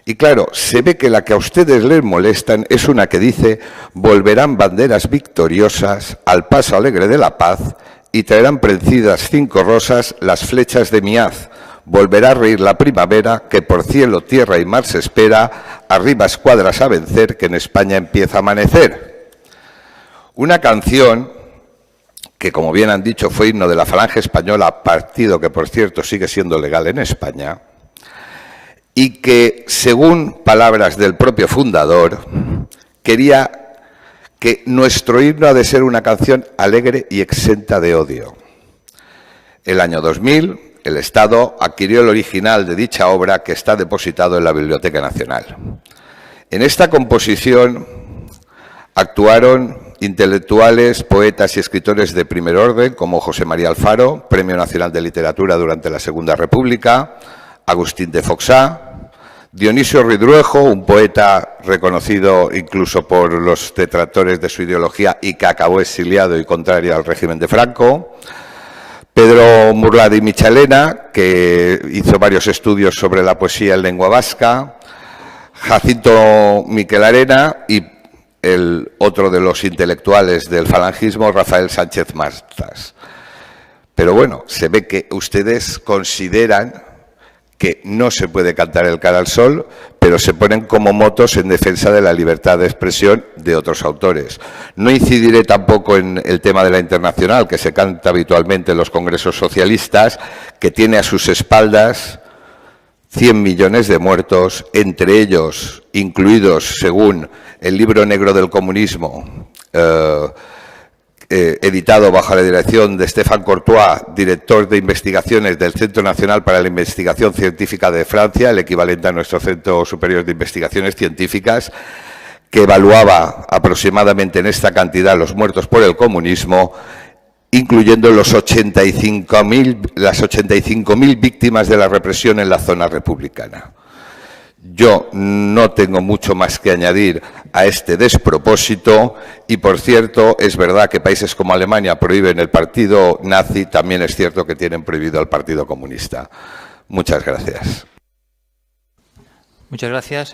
Y claro, se ve que la que a ustedes les molestan es una que dice: volverán banderas victoriosas al paso alegre de la paz y traerán prendidas 5 rosas las flechas de mi haz. Volverá a reír la primavera, que por cielo, tierra y mar se espera, arriba escuadras a vencer, que en España empieza a amanecer. Una canción que, como bien han dicho, fue himno de la Falange Española, partido que, por cierto, sigue siendo legal en España, y que, según palabras del propio fundador, quería que nuestro himno ha de ser una canción alegre y exenta de odio. El año 2000, el Estado adquirió el original de dicha obra, que está depositado en la Biblioteca Nacional. En esta composición actuaron intelectuales, poetas y escritores de primer orden, como José María Alfaro, Premio Nacional de Literatura durante la Segunda República, Agustín de Foxá, Dionisio Ridruejo, un poeta reconocido incluso por los detractores de su ideología y que acabó exiliado y contrario al régimen de Franco, Pedro Murlada y Michalena, que hizo varios estudios sobre la poesía en lengua vasca, Jacinto Miquel Arena y el otro de los intelectuales del falangismo, Rafael Sánchez Mazas. Pero bueno, se ve que ustedes consideran que no se puede cantar el cara al sol, pero se ponen como motos en defensa de la libertad de expresión de otros autores. No incidiré tampoco en el tema de la Internacional, que se canta habitualmente en los congresos socialistas, que tiene a sus espaldas 100 millones de muertos, entre ellos incluidos, según el Libro Negro del Comunismo, editado bajo la dirección de Stéphane Courtois, director de investigaciones del Centro Nacional para la Investigación Científica de Francia, el equivalente a nuestro Centro Superior de Investigaciones Científicas, que evaluaba aproximadamente en esta cantidad los muertos por el comunismo, incluyendo las 85.000 víctimas de la represión en la zona republicana. Yo no tengo mucho más que añadir a este despropósito y, por cierto, es verdad que países como Alemania prohíben el partido nazi, también es cierto que tienen prohibido el Partido Comunista. Muchas gracias. Muchas gracias.